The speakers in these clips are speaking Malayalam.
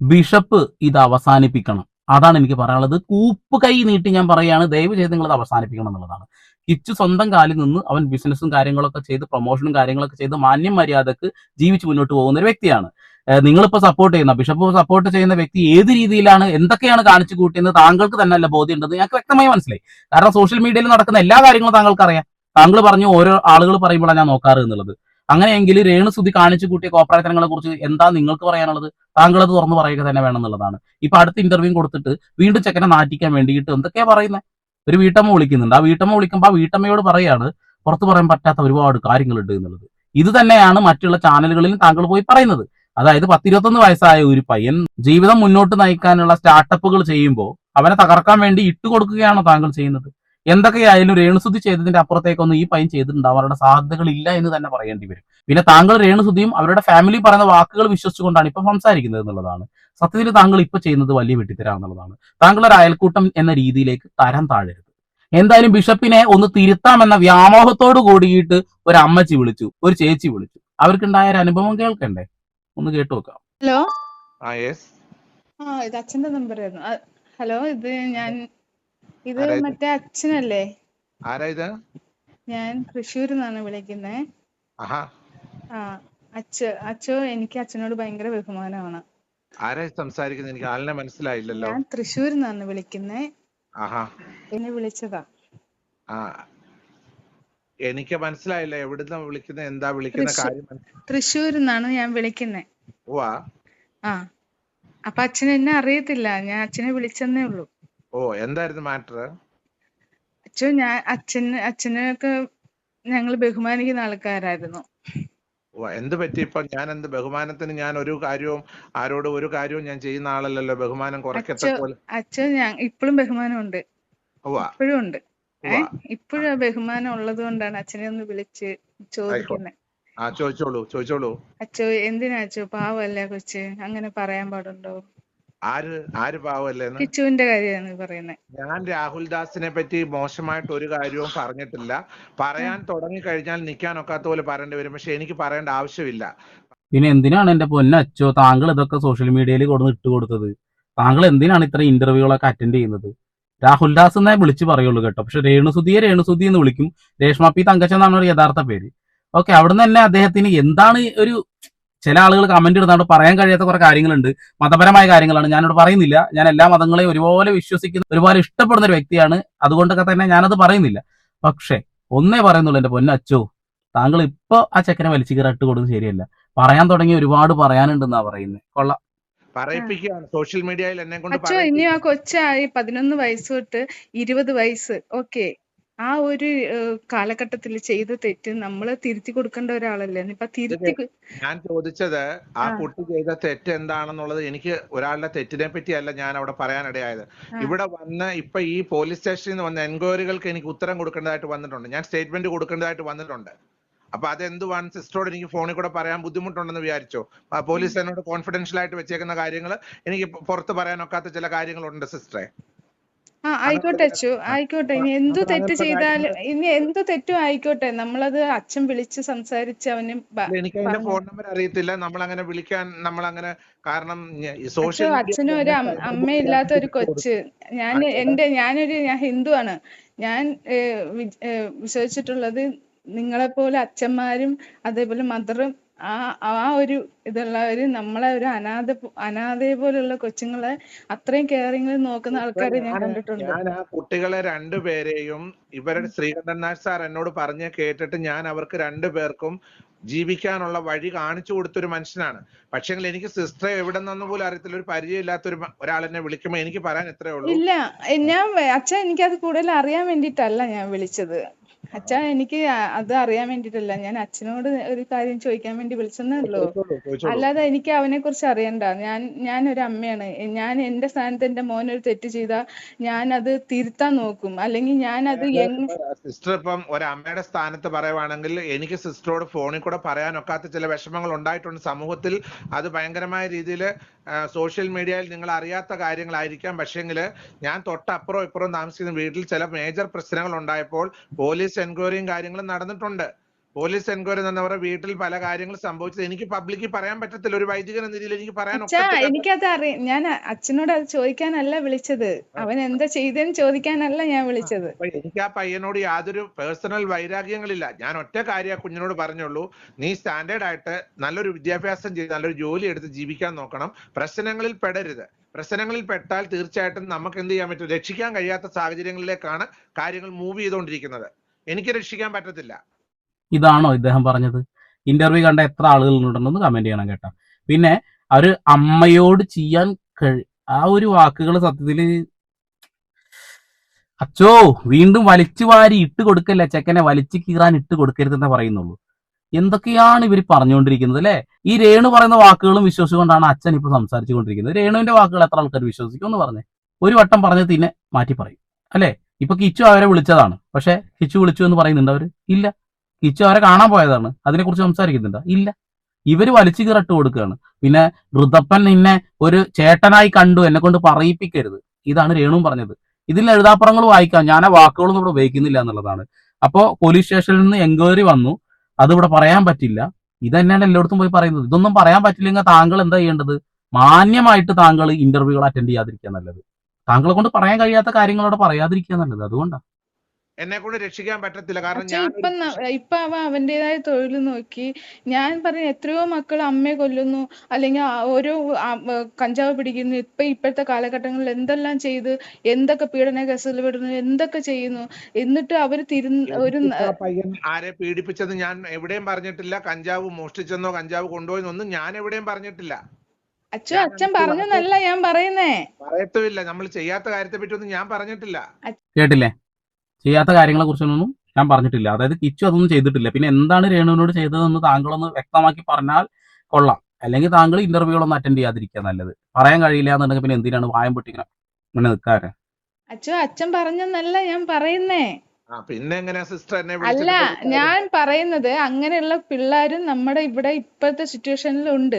ബിഷപ്പ് ഇത് അവസാനിപ്പിക്കണം. അതാണ് എനിക്ക് പറയാനുള്ളത്. കൂപ്പ് കൈ നീട്ടി ഞാൻ പറയാണ്, ദയവ് ചെയ്ത് നിങ്ങൾ ഇത് അവസാനിപ്പിക്കണം എന്നുള്ളതാണ്. കിച്ചു സ്വന്തം കാലിൽ നിന്ന് അവൻ ബിസിനസ്സും കാര്യങ്ങളൊക്കെ ചെയ്ത് പ്രൊമോഷനും കാര്യങ്ങളൊക്കെ ചെയ്ത് മാന്യം മര്യാദക്ക് ജീവിച്ച് മുന്നോട്ട് പോകുന്ന ഒരു വ്യക്തിയാണ്. നിങ്ങളിപ്പോ സപ്പോർട്ട് ചെയ്യുന്ന ബിഷപ്പ് സപ്പോർട്ട് ചെയ്യുന്ന വ്യക്തി ഏത് രീതിയിലാണ് എന്തൊക്കെയാണ് കാണിച്ചു കൂട്ടിയെന്ന് താങ്കൾക്ക് തന്നെ അല്ല ബോധ്യം ഉണ്ടെന്ന് ഞങ്ങൾക്ക് വ്യക്തമായി മനസ്സിലായി. കാരണം സോഷ്യൽ മീഡിയയിൽ നടക്കുന്ന എല്ലാ കാര്യങ്ങളും താങ്കൾക്ക് അറിയാം. താങ്കൾ പറഞ്ഞു ഓരോ ആളുകൾ പറയുമ്പോഴാണ് ഞാൻ നോക്കാറ് എന്നുള്ളത്. അങ്ങനെയെങ്കിൽ രേണുസുതി കാണിച്ചു കൂട്ടിയ കോപ്രായത്തരങ്ങളെ കുറിച്ച് എന്താ നിങ്ങൾക്ക് പറയാനുള്ളത്? താങ്കൾ അത് തുറന്നു പറയുക തന്നെ വേണം എന്നുള്ളതാണ്. ഇപ്പൊ അടുത്ത ഇന്റർവ്യൂ കൊടുത്തിട്ട് വീണ്ടും ചെക്കനെ നാറ്റിക്കാൻ വേണ്ടിയിട്ട് എന്തൊക്കെയാ പറയുന്നത്? ഒരു വീട്ടമ്മ വിളിക്കുന്നുണ്ട്. ആ വീട്ടമ്മ വിളിക്കുമ്പോൾ ആ വീട്ടമ്മയോട് പറയാണ് പുറത്തു പറയാൻ പറ്റാത്ത ഒരുപാട് കാര്യങ്ങളുണ്ട് എന്നുള്ളത്. ഇത് തന്നെയാണ് മറ്റുള്ള ചാനലുകളിലും താങ്കൾ പോയി പറയുന്നത്. അതായത് 10-21 വയസ്സായ ഒരു പയ്യൻ ജീവിതം മുന്നോട്ട് നയിക്കാനുള്ള സ്റ്റാർട്ടപ്പുകൾ ചെയ്യുമ്പോൾ അവനെ തകർക്കാൻ വേണ്ടി ഇട്ടുകൊടുക്കുകയാണോ താങ്കൾ ചെയ്യുന്നത്? എന്തൊക്കെയായാലും രേണുസുതി ചെയ്തതിന്റെ അപ്പുറത്തേക്കൊന്നും ഈ പയ്യൻ ചെയ്തിട്ടുണ്ടാവും അവരുടെ സാധ്യതകൾ ഇല്ല എന്ന് തന്നെ പറയേണ്ടി വരും. പിന്നെ താങ്കൾ രേണുസുതിയും അവരുടെ ഫാമിലി പറയുന്ന വാക്കുകൾ വിശ്വസിച്ചുകൊണ്ടാണ് ഇപ്പൊ സംസാരിക്കുന്നത് എന്നുള്ളതാണ്. സത്യത്തിൽ താങ്കൾ ഇപ്പൊ ചെയ്യുന്നത് വലിയ വെട്ടിത്തരാണെന്നുള്ളതാണ്. താങ്കൾ ഒരു അയൽക്കൂട്ടം എന്ന രീതിയിലേക്ക് തരം താഴരുത്. എന്തായാലും ബിഷപ്പിനെ ഒന്ന് തിരുത്താമെന്ന വ്യാമോഹത്തോട് കൂടിയിട്ട് ഒരു അമ്മച്ചി വിളിച്ചു, ഒരു ചേച്ചി വിളിച്ചു. അവർക്കുണ്ടായ ഒരു അനുഭവം കേൾക്കണ്ടേ? ഒന്ന് കേട്ടു നോക്കാം. ഹലോ, യെസ്, ഇത് അച്ഛന്റെ നമ്പർ ആയിരുന്നു. ഹലോ, ഇത് ആരാ ഇത്? മറ്റേ അച്ഛനല്ലേ? ആരാ ഇത്? ഞാൻ തൃശ്ശൂരിൽ നിന്നാണ് വിളിക്കുന്നത്. ആഹാ, അച്ഛോ, എനിക്ക് അച്ഛനോട് ഭയങ്കര ബഹുമാനമാണ്. ആരാ സംസാരിക്കുന്നത്? എനിക്ക് ആളിനെ മനസ്സിലായില്ലല്ലോ. ഞാൻ തൃശ്ശൂരിൽ നിന്നാണ് വിളിക്കുന്നത്. ആഹാ, എന്നെ വിളിച്ചതാ. ആ, എനിക്ക് മനസ്സിലായില്ല. എവിടുന്ന വിളിക്കുന്നത്, എന്താ വിളിക്കുന്ന കാര്യം? തൃശ്ശൂരിൽ നിന്നാണ് ഞാൻ വിളിക്കുന്നത്. ഓ, അപ്പൊ അച്ഛൻ എന്നെ അറിയത്തില്ല, ഞാൻ അച്ഛനെ വിളിച്ചെന്നേ ഉള്ളൂ. ഓ, എന്തായിരുന്നു മാറ്റർ? അച്ഛനൊക്കെ ഞങ്ങൾ ബഹുമാനിക്കുന്ന ആൾക്കാരായിരുന്നു. ഓ, എന്ത് പറ്റി ഇപ്പൊ? ഞാൻ എന്ത് ബഹുമാനത്തിന്? ഞാൻ ഒരു കാര്യവും ആരോടും ഒരു കാര്യവും ഞാൻ ചെയ്യുന്ന ആളല്ലല്ലോ. ബഹുമാനം കുറയ്ക്കത്തെ പോലെ. അച്ഛൻ ഇപ്പോഴും ബഹുമാനമുണ്ട്, ഇപ്പോഴും ഉണ്ട്. ഇപ്പോഴും ബഹുമാനം ഉള്ളത് കൊണ്ടാണ് അച്ഛനെ ഒന്ന് വിളിച്ച് ചോദിക്കുന്നത്. ചോദിച്ചോളൂ. അച്ഛോ, എന്തിനാ അച്ഛോ, പാവല്ലേ കൊച്ച്, അങ്ങനെ പറയാൻ പാടുണ്ടോ? ആര് പാവല്ലേ? കിച്ചുവിന്റെ കാര്യമാണ് പറയുന്നത്. ഞാൻ രാഹുൽ ദാസിനെ പറ്റി മോശമായിട്ട് ഒരു കാര്യവും പറഞ്ഞിട്ടില്ല. പറയാൻ തുടങ്ങി കഴിഞ്ഞാൽ നിൽക്കാൻ ഒക്കാത്ത പോലെ പറയേണ്ടി വരും. പക്ഷെ എനിക്ക് പറയേണ്ട ആവശ്യമില്ല. പിന്നെ എന്തിനാണ് എന്റെ പൊന്നച്ചോ താങ്കൾ ഇതൊക്കെ സോഷ്യൽ മീഡിയയിൽ കൊടുന്ന് ഇട്ടുകൊടുത്തത്? താങ്കൾ എന്തിനാണ് ഇത്ര ഇന്റർവ്യൂകളൊക്കെ അറ്റൻഡ് ചെയ്യുന്നത്? രാഹുൽ ദാസ് എന്നേ വിളിച്ച് പറയുള്ളൂ കേട്ടോ. പക്ഷെ രേണുസുതി എന്ന് വിളിക്കും. രേഷ്മ പി തങ്കച്ച എന്നാണ് ഒരു യഥാർത്ഥ പേര്. ഓക്കെ, അവിടുന്ന് തന്നെ അദ്ദേഹത്തിന് എന്താണ് ഒരു ചില ആളുകൾ കമന്റ് ഇടുന്നതുകൊണ്ട് പറയാൻ കഴിയാത്ത കുറെ കാര്യങ്ങളുണ്ട്. മതപരമായ കാര്യങ്ങളാണ്, ഞാനിവിടെ പറയുന്നില്ല. ഞാൻ എല്ലാ മതങ്ങളെയും ഒരുപോലെ വിശ്വസിക്കുന്ന, ഒരുപോലെ ഇഷ്ടപ്പെടുന്ന ഒരു വ്യക്തിയാണ്. അതുകൊണ്ടൊക്കെ തന്നെ ഞാനത് പറയുന്നില്ല. പക്ഷെ ഒന്നേ പറയുന്നുള്ളൂ എന്റെ പൊന്നച്ചോ, താങ്കൾ ഇപ്പൊ ആ ചെക്കനെ വലിച്ചു കയറിട്ട് കൊടുക്കുന്നത് ശരിയല്ല. പറയാൻ തുടങ്ങി ഒരുപാട് പറയാനുണ്ടെന്നാ പറയുന്നത്. കൊള്ളാം, പറയിപ്പിക്കുകയാണ് സോഷ്യൽ മീഡിയയിൽ എന്നെ കൊണ്ട്. അച്ഛോ, ഇനി ആ കൊച്ചായി 11 വയസ്സ് തൊട്ട് 20 വയസ്സ്, ഓക്കെ, ആ ഒരു കാലഘട്ടത്തിൽ ചെയ്ത തെറ്റ് നമ്മള് തിരുത്തി കൊടുക്കേണ്ട ഒരാളല്ലേ. ഞാൻ ചോദിച്ചത് ആ കുട്ടി ചെയ്ത തെറ്റ് എന്താണെന്നുള്ളത്. എനിക്ക് ഒരാളുടെ തെറ്റിനെ പറ്റിയല്ല ഞാൻ അവിടെ പറയാനിടയായത്. ഇവിടെ വന്ന് ഇപ്പൊ ഈ പോലീസ് സ്റ്റേഷനിൽ നിന്ന് വന്ന എൻക്വയറികൾക്ക് എനിക്ക് ഉത്തരം കൊടുക്കേണ്ടതായിട്ട് വന്നിട്ടുണ്ട്. ഞാൻ സ്റ്റേറ്റ്മെന്റ് കൊടുക്കേണ്ടതായിട്ട് വന്നിട്ടുണ്ട്. അപ്പൊ അതെന്തുവാണ് സിസ്റ്ററോട് എനിക്ക് ഫോണിൽ കൂടെ പറയാൻ ബുദ്ധിമുട്ടുണ്ടെന്ന് വിചാരിച്ചോ? പോലീസ് എന്നോട് കോൺഫിഡൻഷ്യൽ ആയിട്ട് വെച്ചേക്കുന്ന കാര്യങ്ങൾ എനിക്ക് പുറത്ത് പറയാനൊക്കാത്ത ചില കാര്യങ്ങളുണ്ട് സിസ്റ്ററെ. ആയിക്കോട്ടെ അച്ഛോ, ആയിക്കോട്ടെ. ഇനി എന്തു തെറ്റ് ചെയ്താലും, ഇനി എന്തു തെറ്റും ആയിക്കോട്ടെ, നമ്മളത് അച്ഛൻ വിളിച്ച് സംസാരിച്ച് അവന്. എനിക്ക് അതിന്റെ ഫോൺ നമ്പർ അറിയത്തില്ല. നമ്മളങ്ങനെ വിളിക്കാൻ നമ്മളങ്ങനെ, കാരണം അച്ഛനും ഒരു അമ്മയില്ലാത്ത ഒരു കൊച്ച്. ഞാൻ ഹിന്ദുവാണ്. ഞാൻ വിശ്വസിച്ചിട്ടുള്ളത് നിങ്ങളെപ്പോലെ അച്ഛന്മാരും അതേപോലെ മദറും ആ ഒരു ഇതുള്ളവര് നമ്മളെ ഒരു അനാഥയെ പോലുള്ള കൊച്ചുങ്ങളെ അത്രയും കെയറിംഗിൽ നോക്കുന്ന ആൾക്കാരെ ഞാൻ കണ്ടിട്ടുണ്ട്. ഞാൻ ആ കുട്ടികളെ രണ്ടുപേരെയും ഇവരുടെ ശ്രീകണ്ഠൻ നായർ സാർ എന്നോട് പറഞ്ഞ് കേട്ടിട്ട് ഞാൻ അവർക്ക് രണ്ടുപേർക്കും ജീവിക്കാനുള്ള വഴി കാണിച്ചു കൊടുത്തൊരു മനുഷ്യനാണ്. പക്ഷേ എനിക്ക് സിസ്റ്ററെ എവിടെ നിന്ന് പോലും അറിയത്തില്ല. ഒരു പരിചയമില്ലാത്ത ഒരാളെന്നെ വിളിക്കുമ്പോ എനിക്ക് പറയാൻ എത്രയേ ഉള്ളൂ. ഇല്ല, അച്ഛൻ എനിക്കത് കൂടുതൽ അറിയാൻ വേണ്ടിയിട്ടല്ല ഞാൻ വിളിച്ചത്. അച്ഛാ, എനിക്ക് അത് അറിയാൻ വേണ്ടിട്ടല്ല, ഞാൻ അച്ഛനോട് ഒരു കാര്യം ചോദിക്കാൻ വേണ്ടി വിളിച്ചെന്നേ ഉള്ളൂ. അല്ലാതെ എനിക്ക് അവനെ കുറിച്ച് അറിയണ്ട. ഞാൻ ഒരു അമ്മയാണ്. ഞാൻ എന്റെ സ്ഥാനത്ത് എന്റെ മോൻ ഒരു തെറ്റ് ചെയ്താൽ ഞാൻ അത് തിരുത്താൻ നോക്കും. അല്ലെങ്കിൽ ഞാൻ അത് സിസ്റ്റർ ഇപ്പം ഒരമ്മയുടെ സ്ഥാനത്ത് പറയുവാണെങ്കിൽ എനിക്ക് സിസ്റ്ററോട് ഫോണിൽ കൂടെ പറയാനൊക്കാത്ത ചില വിഷമങ്ങൾ ഉണ്ടായിട്ടുണ്ട് സമൂഹത്തിൽ. അത് ഭയങ്കരമായ രീതിയിൽ സോഷ്യൽ മീഡിയയിൽ നിങ്ങൾ അറിയാത്ത കാര്യങ്ങളായിരിക്കാം. പക്ഷേങ്കിൽ ഞാൻ തൊട്ടപ്പുറം ഇപ്പുറം താമസിക്കുന്ന വീട്ടിൽ ചില മേജർ പ്രശ്നങ്ങൾ ഉണ്ടായപ്പോൾ പോലീസ് എൻക്വയറിയും കാര്യങ്ങളും നടന്നിട്ടുണ്ട്. പോലീസ് എൻക്വയറി എന്ന് അവരുടെ വീട്ടിൽ പല കാര്യങ്ങൾ സംഭവിച്ചത് എനിക്ക് പബ്ലിക്കിൽ പറയാൻ പറ്റത്തില്ല. ഒരു വൈദികൻ എന്ന രീതിയിൽ എനിക്ക് പറയാൻ അച്ഛാ ഒക്കത്തില്ല. എനിക്കത് ഞാൻ അച്ഛനോട് അത് ചോദിക്കാനല്ല വിളിച്ചത്. അവൻ എന്താ ചെയ്തെന്ന് ചോദിക്കാനല്ല ഞാൻ വിളിച്ചത്. അപ്പൊ എനിക്ക് ആ പയ്യനോട് യാതൊരു പേഴ്സണൽ വൈരാഗ്യങ്ങളില്ല. ഞാൻ ഒറ്റ കാര്യം ആ കുഞ്ഞിനോട് പറഞ്ഞുള്ളൂ, നീ സ്റ്റാൻഡേർഡ് ആയിട്ട് നല്ലൊരു വിദ്യാഭ്യാസം ചെയ്ത് നല്ലൊരു ജോലി എടുത്ത് ജീവിക്കാൻ നോക്കണം. പ്രശ്നങ്ങളിൽ പെടരുത്. പ്രശ്നങ്ങളിൽ പെട്ടാൽ തീർച്ചയായിട്ടും നമുക്ക് എന്ത് ചെയ്യാൻ പറ്റും? രക്ഷിക്കാൻ കഴിയാത്ത സാഹചര്യങ്ങളിലേക്കാണ് കാര്യങ്ങൾ മൂവ് ചെയ്തുകൊണ്ടിരിക്കുന്നത്. എനിക്ക് രക്ഷിക്കാൻ പറ്റത്തില്ല. ഇതാണോ ഇദ്ദേഹം പറഞ്ഞത്? ഇന്റർവ്യൂ കണ്ട എത്ര ആളുകളുണ്ടെന്ന് കമന്റ് ചെയ്യണം കേട്ടോ. പിന്നെ ഒരു അമ്മയോട് ചെയ്യാൻ ആ ഒരു വാക്കുകൾ സത്യത്തില് അച്ചോ വീണ്ടും വലിച്ചു വാരി ഇട്ട് കൊടുക്കല്ലേ, ചെക്കനെ വലിച്ചു കീറാൻ ഇട്ട് കൊടുക്കരുതെന്നേ പറയുന്നുള്ളൂ. എന്തൊക്കെയാണ് ഇവർ പറഞ്ഞുകൊണ്ടിരിക്കുന്നത് അല്ലെ? ഈ രേണു പറയുന്ന വാക്കുകളും വിശ്വസിച്ചുകൊണ്ടാണ് അച്ഛൻ ഇപ്പൊ സംസാരിച്ചു കൊണ്ടിരിക്കുന്നത്. രേണുവിന്റെ വാക്കുകൾ എത്ര ആൾക്കാർ വിശ്വസിക്കും എന്ന് പറഞ്ഞേ. ഒരു വട്ടം പറഞ്ഞ് പിന്നെ മാറ്റി പറയും അല്ലെ? ഇപ്പൊ കിച്ചു അവരെ വിളിച്ചതാണ്, പക്ഷെ കിച്ചു വിളിച്ചു എന്ന് പറയുന്നുണ്ട് അവര്? ഇല്ല. കിച്ചു അവരെ കാണാൻ പോയതാണ്, അതിനെക്കുറിച്ച് സംസാരിക്കുന്നുണ്ടോ? ഇല്ല. ഇവര് വലിച്ചു കീറിട്ട് കൊടുക്കുകയാണ്. പിന്നെ ഋതപ്പൻ നിന്നെ ഒരു ചേട്ടനായി കണ്ടു, എന്നെ കൊണ്ട് പറയിപ്പിക്കരുത്, ഇതാണ് രേണുവും പറഞ്ഞത്. ഇതിൽ എഴുതാപ്പുറങ്ങൾ വായിക്കാം, ഞാൻ ആ വാക്കുകളൊന്നും ഇവിടെ ഉപയോഗിക്കുന്നില്ല എന്നുള്ളതാണ്. അപ്പോ പോലീസ് സ്റ്റേഷനിൽ നിന്ന് എൻക്വയറി വന്നു, അതിവിടെ പറയാൻ പറ്റില്ല. ഇതന്നെയാണ് എല്ലായിടത്തും പോയി പറയുന്നത്. ഇതൊന്നും പറയാൻ പറ്റില്ലെങ്കിൽ താങ്കൾ എന്താ ചെയ്യേണ്ടത്? മാന്യമായിട്ട് താങ്കൾ ഇന്റർവ്യൂകൾ അറ്റൻഡ് ചെയ്യാതിരിക്കുക നല്ലത്. താങ്കളെ കൊണ്ട് പറയാൻ കഴിയാത്ത കാര്യങ്ങളോട് പറയാതിരിക്കുക നല്ലത്. അതുകൊണ്ടാണ് എന്നെ കൊണ്ട് രക്ഷിക്കാൻ പറ്റത്തില്ല. കാരണം അച്ഛാ ഞാൻ ഇപ്പൊ അവൻ അവന്റേതായ തൊഴിൽ നോക്കി. ഞാൻ പറഞ്ഞ എത്രയോ മക്കൾ അമ്മയെ കൊല്ലുന്നു, അല്ലെങ്കിൽ ഓരോ കഞ്ചാവ് പിടിക്കുന്നു. ഇപ്പോഴത്തെ കാലഘട്ടങ്ങളിൽ എന്തെല്ലാം ചെയ്ത് എന്തൊക്കെ പീഡന കേസുകൾ വിടുന്നു, എന്തൊക്കെ ചെയ്യുന്നു. എന്നിട്ട് അവര് ഒരു ആ പയ്യൻ ആരെ പീഡിപ്പിച്ചത് ഞാൻ എവിടെയും പറഞ്ഞിട്ടില്ല. കഞ്ചാവ് മോഷ്ടിച്ചെന്നോ കഞ്ചാവ് കൊണ്ടുപോയെന്നൊന്നും ഞാൻ എവിടെയും പറഞ്ഞിട്ടില്ല. അച്ഛൻ പറഞ്ഞെന്നല്ല ഞാൻ പറയുന്നേ. പറയത്തുമില്ല. നമ്മൾ ചെയ്യാത്ത കാര്യത്തെ പറ്റി ഒന്നും ഞാൻ പറഞ്ഞിട്ടില്ല. കേട്ടില്ലേ? ചെയ്യാത്ത കാര്യങ്ങളെ കുറിച്ചൊന്നും ഞാൻ പറഞ്ഞിട്ടില്ല. അതായത് കിച്ചു അതൊന്നും ചെയ്തിട്ടില്ല. പിന്നെ എന്താണ് രേണുവിനോട് ചെയ്തതെന്ന് താങ്കളൊന്ന് വ്യക്തമാക്കി പറഞ്ഞാൽ കൊള്ളാം. അല്ലെങ്കിൽ താങ്കൾ ഇന്റർവ്യൂകളൊന്നും അറ്റൻഡ് ചെയ്യാതിരിക്കുക നല്ലത്. പറയാൻ കഴിയില്ല എന്നുണ്ടെങ്കിൽ പിന്നെ എന്തിനാണ് വായം പൊട്ടിക്കണം ഇങ്ങനെ നിൽക്കാറ്? അച്ഛൻ പറഞ്ഞെന്നല്ല ഞാൻ പറയുന്നേ. പിന്നെ എങ്ങനെയാ സിസ്റ്റർ എന്നെ അല്ല, ഞാൻ പറയുന്നത് അങ്ങനെയുള്ള പിള്ളേരും നമ്മുടെ ഇവിടെ ഇപ്പോഴത്തെ സിറ്റുവേഷനിൽ ഉണ്ട്.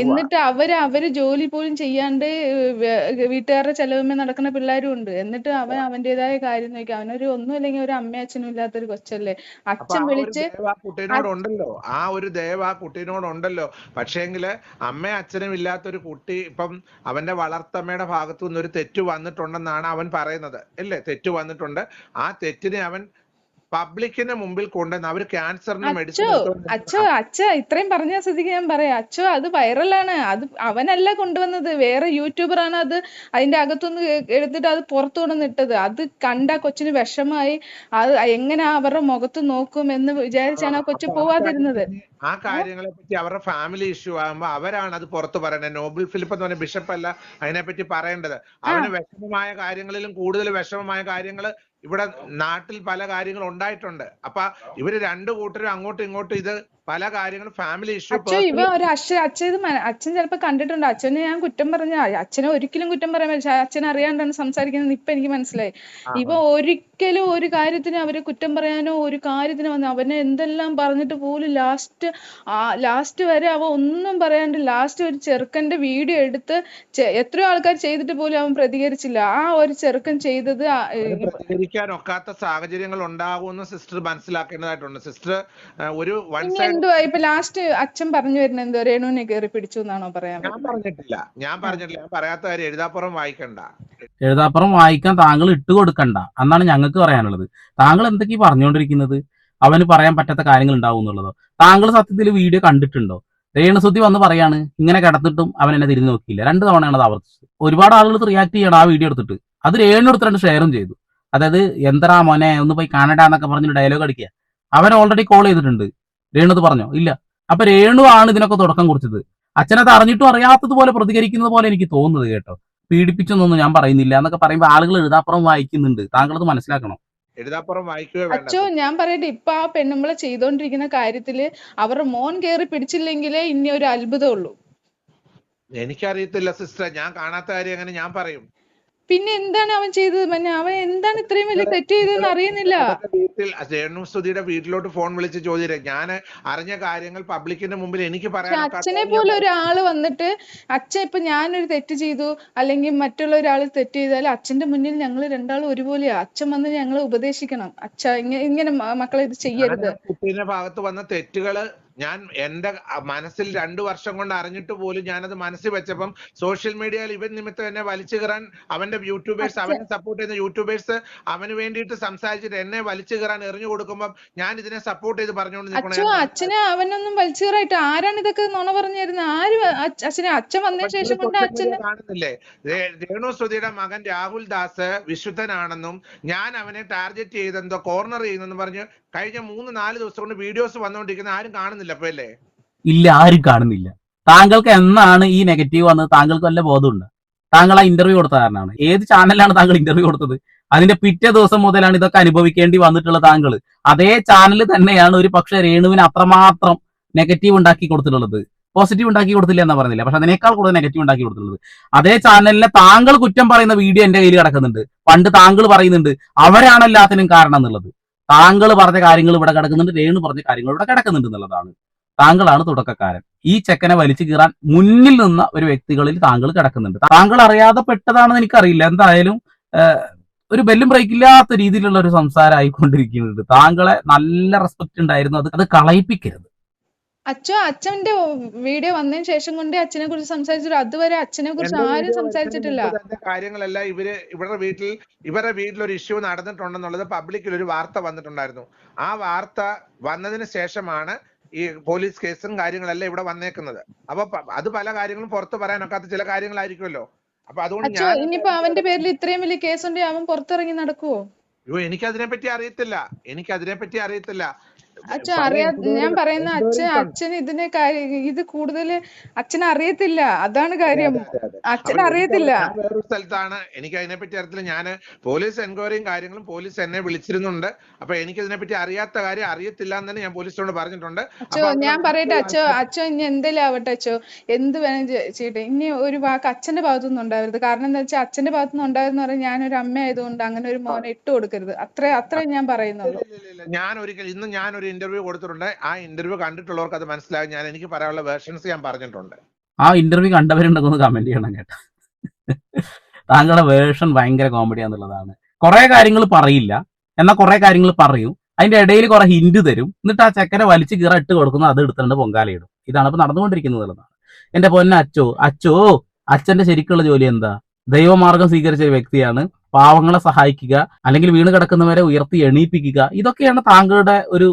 എന്നിട്ട് അവര് ജോലി പോലും ചെയ്യാണ്ട് വീട്ടുകാരുടെ ചെലവുമേ നടക്കുന്ന പിള്ളേരും ഉണ്ട്. എന്നിട്ട് അവൻ അവന്റേതായ കാര്യം നോക്കി. അവനൊരു ഒന്നുമില്ലെങ്കിൽ ഒരു അമ്മയും അച്ഛനും ഇല്ലാത്തൊരു കൊച്ചല്ലേ. അച്ഛൻ വിളിച്ച് കുട്ടീനോടുണ്ടല്ലോ, ആ ഒരു ദയവ് ആ കുട്ടീനോടുണ്ടല്ലോ. പക്ഷേങ്കില് അമ്മയും അച്ഛനും ഇല്ലാത്തൊരു കുട്ടി ഇപ്പം അവന്റെ വളർത്തമ്മയുടെ ഭാഗത്തു നിന്ന് ഒരു തെറ്റ് വന്നിട്ടുണ്ടെന്നാണ് അവൻ പറയുന്നത് അല്ലേ? തെറ്റ് വന്നിട്ടുണ്ട്. ആ തെറ്റിനെ അവൻ പബ്ലിക്കിന്റെ മുമ്പിൽ കൊണ്ടുവന്ന് അവര് ക്യാൻസറിന് മെഡിസിൻ ഇത്രയും പറഞ്ഞ സ്ഥിതിക്ക് ഞാൻ പറയാം. അത് വൈറലാണ്. അത് അവനല്ല കൊണ്ടുവന്നത്, വേറെ യൂട്യൂബറാണ് അത് അതിന്റെ അകത്തുനിന്ന് എടുത്തിട്ട് അത് പുറത്തു കൊണ്ടുവന്നിട്ടത്. അത് കണ്ട കൊച്ചിന് വിഷമായി. അത് എങ്ങനെ അവരുടെ മുഖത്ത് നോക്കും എന്ന് വിചാരിച്ചാണ് ആ കൊച്ചു പോവാതിരുന്നത്. ആ കാര്യങ്ങളെ പറ്റി അവരുടെ ഫാമിലി ഇഷ്യൂ ആകുമ്പോ അവരാണ് അത് പുറത്ത് പറയുന്നത്. നോബിൾ ഫിലിപ്പ് എന്ന് പറഞ്ഞ ബിഷപ്പ് അല്ല അതിനെപ്പറ്റി പറയേണ്ടത്. അവന് വിഷമമായ കാര്യങ്ങളിലും കൂടുതൽ വിഷമമായ കാര്യങ്ങള് ഇവിടെ നാട്ടിൽ പല കാര്യങ്ങൾ ഉണ്ടായിട്ടുണ്ട്. അപ്പൊ ഇവര് രണ്ടു കൂട്ടരും അങ്ങോട്ടും ഇങ്ങോട്ടും ഇത് പല കാര്യങ്ങളും ഫാമിലി ഇഷ്യൂ. അച്ഛൻ ചിലപ്പോ കണ്ടിട്ടുണ്ട്. അച്ഛനെ ഞാൻ കുറ്റം പറഞ്ഞ അച്ഛനെ ഒരിക്കലും കുറ്റം പറയാൻ പറ്റില്ല. അച്ഛൻ അറിയാണ്ടാണ് സംസാരിക്കുന്നത്. ഇപ്പൊ എനിക്ക് മനസ്സിലായി. ഇവ ഒരിക്കലും ഒരു കാര്യത്തിന് അവരെ കുറ്റം പറയാനോ ഒരു കാര്യത്തിന് വന്ന് അവനെ എന്തെല്ലാം പറഞ്ഞിട്ട് പോലും ലാസ്റ്റ് വരെ അവ ഒന്നും പറയാണ്ട് ലാസ്റ്റ് ഒരു ചെറുക്കന്റെ വീഡിയോ എടുത്ത് എത്രയോ ആൾക്കാർ ചെയ്തിട്ട് പോലും അവൻ പ്രതികരിച്ചില്ല. ആ ഒരു ചെറുക്കൻ ചെയ്തത് പ്രതികരിക്കാൻ ഒക്കാത്ത സാഹചര്യങ്ങൾ ഉണ്ടാകുമെന്ന് സിസ്റ്റർ മനസ്സിലാക്കേണ്ടതായിട്ടുണ്ട്. സിസ്റ്റർ ഒരു എന്തുവാ ഇപ്പൊ ലാസ്റ്റ് അച്ഛൻ പറഞ്ഞു വരുന്നത്? എന്തോ രേണുവിനെ കയറി പിടിച്ചു എന്നാണോ പറയാൻ? ഞാൻ പറഞ്ഞിട്ടില്ല. ഞാൻ പറയാത്ത കാര്യം എഴുതാപ്പുറം വായിക്കണ്ട. എഴുതാപ്പുറം വായിക്കാൻ താങ്കൾ ഇട്ട് കൊടുക്കണ്ട എന്നാണ് ഞങ്ങൾക്ക് പറയാനുള്ളത്. താങ്കൾ എന്തൊക്കെയാ പറഞ്ഞുകൊണ്ടിരിക്കുന്നത്? അവന് പറയാൻ പറ്റാത്ത കാര്യങ്ങൾ ഉണ്ടാവും എന്നുള്ളതോ? താങ്കൾ സത്യത്തിൽ വീഡിയോ കണ്ടിട്ടുണ്ടോ? രേണുസുദ്ധി വന്ന് പറയാണ് ഇങ്ങനെ കിടന്നിട്ടും അവൻ എന്നെ തിരിഞ്ഞു നോക്കിയില്ല. 2 തവണയാണ് അത് ആവർത്തിച്ചത്. ഒരുപാട് ആളുകൾ റിയാക്ട് ചെയ്യണം ആ വീഡിയോ എടുത്തിട്ട്. അത് രേണു എടുത്തിട്ട് ഷെയറും ചെയ്തു. അതായത് എന്തരാ മോനെ ഒന്ന് പോയി കാണടാ എന്നൊക്കെ പറഞ്ഞിട്ട് ഡയലോഗ് അടിക്കുക. അവൻ ഓൾറെഡി കോൾ ചെയ്തിട്ടുണ്ട്. രേണു അത് പറഞ്ഞോ? ഇല്ല. അപ്പൊ രേണു ആണ് ഇതിനൊക്കെ തുടക്കം കുറിച്ചത്. അച്ഛനത് അറിഞ്ഞിട്ടും അറിയാത്തതുപോലെ പ്രതികരിക്കുന്നത് പോലെ എനിക്ക് തോന്നുന്നത് കേട്ടോ. പീഡിപ്പിച്ചൊന്നും ഞാൻ പറയുന്നില്ല എന്നൊക്കെ പറയുമ്പോൾ ആളുകൾ എഴുതാപ്പുറം വായിക്കുന്നുണ്ട്. താങ്കളത് മനസ്സിലാക്കണം. എഴുതാപ്പുറം വായിക്കുക. ഞാൻ പറയട്ടെ, ഇപ്പൊ ആ പെണ്ണുമ്പളെ ചെയ്തോണ്ടിരിക്കുന്ന കാര്യത്തില് അവരുടെ മോൻ കയറി പിടിച്ചില്ലെങ്കിലേ ഇനി ഒരു അത്ഭുതമുള്ളൂ. എനിക്കറിയത്തില്ല സിസ്റ്റർ, ഞാൻ കാണാത്ത കാര്യം എങ്ങനെ ഞാൻ പറയും? പിന്നെ എന്താണ് അവൻ ചെയ്തത്? പിന്നെ അവൻ എന്താണ് ഇത്രയും വലിയ തെറ്റ് ചെയ്തതെന്ന് അറിയുന്നില്ല. വീട്ടിൽ രേണുസുധിയുടെ വീട്ടിലോട്ട് ഫോൺ വിളിച്ച് ചോദിച്ചേ, ഞാൻ അറിഞ്ഞ കാര്യങ്ങൾ പബ്ലിക്കിന്റെ മുമ്പിൽ എനിക്ക് അച്ഛനെ പോലെ ഒരാള് വന്നിട്ട് അച്ഛൻ ഇപ്പൊ ഞാനൊരു തെറ്റ് ചെയ്തു അല്ലെങ്കിൽ മറ്റുള്ള ഒരാൾ തെറ്റ് ചെയ്താൽ അച്ഛന്റെ മുന്നിൽ ഞങ്ങൾ രണ്ടാളും ഒരുപോലെയാ. അച്ഛൻ വന്ന് ഞങ്ങളെ ഉപദേശിക്കണം, അച്ഛ ഇങ്ങനെ മക്കളെ ഇത് ചെയ്യരുത്. കുട്ടീന്റെ ഭാഗത്ത് വന്ന തെറ്റുകള് ഞാൻ എന്റെ മനസ്സിൽ 2 വർഷം കൊണ്ട് അറിഞ്ഞിട്ട് പോലും ഞാനത് മനസ്സിൽ വെച്ചപ്പം സോഷ്യൽ മീഡിയയിൽ ഇവൻ നിമിത്തം എന്നെ വലിച്ചു കയറാൻ അവന്റെ യൂട്യൂബേഴ്സ്, അവനെ സപ്പോർട്ട് ചെയ്യുന്ന യൂട്യൂബേഴ്സ് അവന് വേണ്ടിയിട്ട് സംസാരിച്ചിട്ട് എന്നെ വലിച്ചു കയറാൻ എറിഞ്ഞു കൊടുക്കുമ്പോൾ ഞാൻ ഇതിനെ സപ്പോർട്ട് ചെയ്ത് പറഞ്ഞുകൊണ്ട് അച്ഛനെ അവനൊന്നും വലിച്ചു കയറായിട്ട് ആരാണ് ഇതൊക്കെ നുണ പറഞ്ഞിരുന്നത്? ആര് അച്ഛൻ വന്നതിന് ശേഷം കൊണ്ട് അച്ഛനെ കാണുന്നില്ലേ? രേണുസുധിയുടെ മകൻ രാഹുൽ ദാസ് വിശുദ്ധനാണെന്നും ഞാൻ അവനെ ടാർഗറ്റ് ചെയ്തെന്തോ കോർണർ ചെയ്യുന്നെന്നും പറഞ്ഞ് കഴിഞ്ഞ 3-4 ദിവസം കൊണ്ട് വീഡിയോസ് വന്നുകൊണ്ടിരിക്കുന്ന ആരും കാണുന്നില്ല. അപ്പൊ അല്ലേ? ഇല്ല, ആരും കാണുന്നില്ല. താങ്കൾക്ക് എന്നാണ് ഈ നെഗറ്റീവ് വന്നത്? താങ്കൾക്ക് വല്ല ബോധമുണ്ട്? താങ്കൾ ആ ഇന്റർവ്യൂ കൊടുത്ത കാരണമാണ്. ഏത് ചാനലിലാണ് താങ്കൾ ഇന്റർവ്യൂ കൊടുത്തത്? അതിന്റെ പിറ്റേ ദിവസം മുതലാണ് ഇതൊക്കെ അനുഭവിക്കേണ്ടി വന്നിട്ടുള്ള താങ്കൾ. അതേ ചാനൽ തന്നെയാണ് ഒരു പക്ഷെ രേണുവിന് അത്രമാത്രം നെഗറ്റീവ് ഉണ്ടാക്കി കൊടുത്തിട്ടുള്ളത്. പോസിറ്റീവ് ഉണ്ടാക്കി കൊടുത്തില്ല എന്നാ പറഞ്ഞില്ല, പക്ഷെ അതിനേക്കാൾ കൂടുതൽ നെഗറ്റീവ് ഉണ്ടാക്കി കൊടുത്തിട്ടുള്ളത്. അതേ ചാനലിനെ താങ്കൾ കുറ്റം പറയുന്ന വീഡിയോ എന്റെ കയ്യിൽ കിടക്കുന്നുണ്ട്. പണ്ട് താങ്കൾ പറയുന്നുണ്ട് അവരാണ് എല്ലാത്തിനും കാരണം എന്നുള്ളത്. താങ്കൾ പറഞ്ഞ കാര്യങ്ങൾ ഇവിടെ കിടക്കുന്നുണ്ട്, രേണു പറഞ്ഞ കാര്യങ്ങൾ ഇവിടെ കിടക്കുന്നുണ്ട് എന്നുള്ളതാണ്. താങ്കളാണ് തുടക്കക്കാരൻ. ഈ ചെക്കനെ വലിച്ചു കീറാൻ മുന്നിൽ നിന്ന ഒരു വ്യക്തികളിൽ താങ്കൾ കിടക്കുന്നുണ്ട്. താങ്കൾ അറിയാതെ പെട്ടതാണെന്ന് എനിക്കറിയില്ല. എന്തായാലും ഒരു ബെല്ലും ബ്രേക്ക് ഇല്ലാത്ത രീതിയിലുള്ള ഒരു സംസാരം ആയിക്കൊണ്ടിരിക്കുന്നുണ്ട്. താങ്കളെ നല്ല റെസ്പെക്ട് ഉണ്ടായിരുന്നു, അത് കളയിപ്പിക്കരുത്. അച്ഛന്റെ വീഡിയോ വന്നതിന് ശേഷം കൊണ്ട് അച്ഛനെ കുറിച്ച് സംസാരിച്ചു. അതുവരെ അച്ഛനെ കുറിച്ച് ആരും സംസാരിച്ചിട്ടില്ല. കാര്യങ്ങളല്ല ഇവരുടെ വീട്ടിൽ ഒരു ഇഷ്യൂ നടന്നിട്ടുണ്ടെന്നുള്ളത് പബ്ലിക്കിൽ ഒരു വാർത്ത വന്നിട്ടുണ്ടായിരുന്നു. ആ വാർത്ത വന്നതിന് ശേഷമാണ് ഈ പോലീസ് കേസും കാര്യങ്ങളെല്ലാം ഇവിടെ വന്നേക്കുന്നത്. അപ്പൊ അത് പല കാര്യങ്ങളും പുറത്ത് പറയാനൊക്കാത്ത ചില കാര്യങ്ങളായിരിക്കുമല്ലോ. അപ്പൊ അതുകൊണ്ട് ഇനിയിപ്പോ അവന്റെ പേരിൽ ഇത്രയും വലിയ കേസുണ്ടെങ്കിൽ അവൻ പുറത്തിറങ്ങി നടക്കുവോ? എനിക്കതിനെ പറ്റി അറിയത്തില്ല. ഞാൻ പറയുന്ന അച്ഛൻ ഇത് കൂടുതൽ അച്ഛൻ അറിയത്തില്ല. അതാണ് കാര്യം. അച്ഛൻ അറിയത്തില്ല. വേറൊരു സ്ഥലത്താണ്, എനിക്ക് അതിനെപ്പറ്റി അറിയത്തില്ല. ഞാൻ പോലീസ് എൻക്വയറിയും കാര്യങ്ങളും പോലീസ് എന്നെ വിളിച്ചിരുന്നുണ്ട്. അപ്പൊ എനിക്ക് ഇതിനെപ്പറ്റി അറിയാത്ത കാര്യം അറിയത്തില്ല എന്ന് തന്നെ ഞാൻ പോലീസിനോട് പറഞ്ഞിട്ടുണ്ട്. ഞാൻ പറയട്ടെ അച്ഛൻ ഇനി എന്തെങ്കിലും ആവട്ടെ, എന്ത് വേണം ചെയ്യട്ടെ, ഇനി ഒരു വാക്ക് അച്ഛന്റെ ഭാഗത്തുനിന്ന് ഉണ്ടാവരുത്. കാരണം എന്താ വെച്ചാൽ അച്ഛന്റെ ഭാഗത്തുനിന്ന് ഉണ്ടാവെന്ന് പറഞ്ഞാൽ ഞാനൊരു അമ്മ ആയതുകൊണ്ട് അങ്ങനെ ഒരു മോനെ ഇട്ട് കൊടുക്കരുത്. അത്രേ ഞാൻ പറയുന്നുള്ളൂ. ഞാനൊരു ഇന്റർവ്യൂ കൊടുത്തിട്ടുണ്ട്. ആ ഇന്റർവ്യൂ കണ്ടിട്ടുള്ളവർക്ക് അത് മനസ്സിലാകും. എനിക്ക് പറയാനുള്ള വേർഷൻസ് ഞാൻ പറഞ്ഞിട്ടുണ്ട്. ആ ഇന്റർവ്യൂ കണ്ടവരുണ്ടെന്ന് കമന്റ് ചെയ്യണം കേട്ടോ. താങ്കളുടെ വേർഷൻ ഭയങ്കര കോമഡിയാന്നുള്ളതാണ്. കുറെ കാര്യങ്ങൾ പറയില്ല, എന്നാൽ കുറെ കാര്യങ്ങൾ പറയും. അതിന്റെ ഇടയിൽ കുറെ ഹിന്റ് തരും. എന്നിട്ട് ആ ചെക്കനെ വലിച്ചു കീറ ഇട്ട് കൊടുക്കുന്നു, അത് എടുത്തുകൊണ്ട് പൊങ്കാലയിടും. ഇതാണ് ഇപ്പൊ നടന്നുകൊണ്ടിരിക്കുന്നത് എന്നുള്ളതാണ്. എന്റെ പൊന്ന അച്ഛന്റെ ശരിക്കുള്ള ജോലി എന്താ? ദൈവമാർഗം സ്വീകരിച്ച ഒരു വ്യക്തിയാണ്. പാവങ്ങളെ സഹായിക്കുക, അല്ലെങ്കിൽ വീണ് കിടക്കുന്നവരെ ഉയർത്തി എണീപ്പിക്കുക, ഇതൊക്കെയാണ് താങ്കളുടെ ഒരു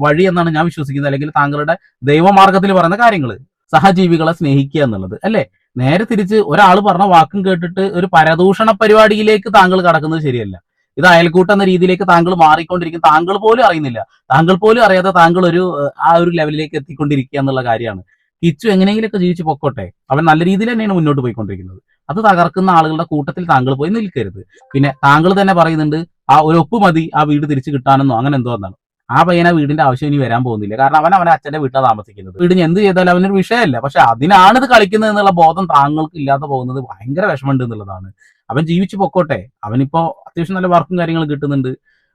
വഴി എന്നാണ് ഞാൻ വിശ്വസിക്കുന്നത്. അല്ലെങ്കിൽ താങ്കളുടെ ദൈവമാർഗത്തിൽ പറയുന്ന കാര്യങ്ങൾ. സഹജീവികളെ സ്നേഹിക്കുക എന്നുള്ളത് അല്ലേ? നേരെ തിരിച്ച് ഒരാൾ പറഞ്ഞ വാക്കും കേട്ടിട്ട് ഒരു പരദൂഷണ പരിപാടിയിലേക്ക് താങ്കൾ കടക്കുന്നത് ശരിയല്ല. ഇത് അയൽക്കൂട്ടം എന്ന രീതിയിലേക്ക് താങ്കൾ മാറിക്കൊണ്ടിരിക്കും. താങ്കൾ പോലും അറിയുന്നില്ല. താങ്കൾ പോലും അറിയാതെ താങ്കൾ ആ ഒരു ലെവലിലേക്ക് എത്തിക്കൊണ്ടിരിക്കുക എന്നുള്ള കാര്യമാണ്. കിച്ചു എങ്ങനെയെങ്കിലൊക്കെ ജീവിച്ച് പൊക്കോട്ടെ. അവൻ നല്ല രീതിയിൽ തന്നെയാണ് മുന്നോട്ട് പോയിക്കൊണ്ടിരിക്കുന്നത്. അത് തകർക്കുന്ന ആളുകളുടെ കൂട്ടത്തിൽ താങ്കൾ പോയി നിൽക്കരുത്. പിന്നെ താങ്കൾ തന്നെ പറയുന്നുണ്ട് ആ ഒരു ഒപ്പ് മതി ആ വീട് തിരിച്ചു കിട്ടാനെന്നോ അങ്ങനെ എന്തോ എന്നാണ്. ആ പയ്യനെ വീടിന്റെ ആവശ്യം ഇനി വരാൻ പോകുന്നില്ല. കാരണം അവനെ അച്ഛന്റെ വീട്ടിലാണ് താമസിക്കുന്നത്. വീടിന് എന്ത് ചെയ്താലും അവനൊരു വിഷയമല്ല. പക്ഷെ അതിനാണിത് കളിക്കുന്നത് എന്നുള്ള ബോധം താങ്കൾക്ക് ഇല്ലാതെ പോകുന്നത് ഭയങ്കര വിഷമമുണ്ട് എന്നുള്ളതാണ്. അവൻ ജീവിച്ചു പൊക്കോട്ടെ. അവനിപ്പോ അത്യാവശ്യം നല്ല വർക്കും കാര്യങ്ങളും കിട്ടുന്നുണ്ട്.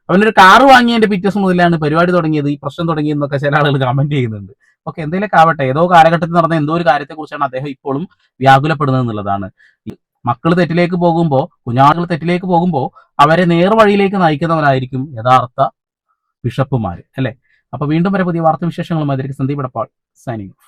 അവനൊരു കാറ് വാങ്ങിയതിന്റെ പിറ്റേസ് മുതലാണ് പരിപാടി തുടങ്ങിയത്, ഈ പ്രശ്നം തുടങ്ങിയെന്നൊക്കെ ചില ആളുകൾ കമന്റ് ചെയ്യുന്നുണ്ട്. ഓക്കെ, എന്തെങ്കിലുമൊക്കെ ആവട്ടെ. ഏതോ കാലഘട്ടത്തിൽ നടന്ന എന്തോ ഒരു കാര്യത്തെ കുറിച്ചാണ് അദ്ദേഹം ഇപ്പോഴും വ്യാകുലപ്പെടുന്നത് എന്നുള്ളതാണ്. മക്കൾ തെറ്റിലേക്ക് പോകുമ്പോൾ, കുഞ്ഞാളുകൾ തെറ്റിലേക്ക് പോകുമ്പോൾ അവരെ നേർവഴിയിലേക്ക് നയിക്കുന്നവരായിരിക്കും യഥാർത്ഥ ബിഷപ്പുമാര് അല്ലെ? അപ്പൊ വീണ്ടും വരെ പുതിയ വാർത്താവിശേഷങ്ങളുമായി സന്ദീപ് എടപ്പാൾ സൈനിങ് ഓഫ്.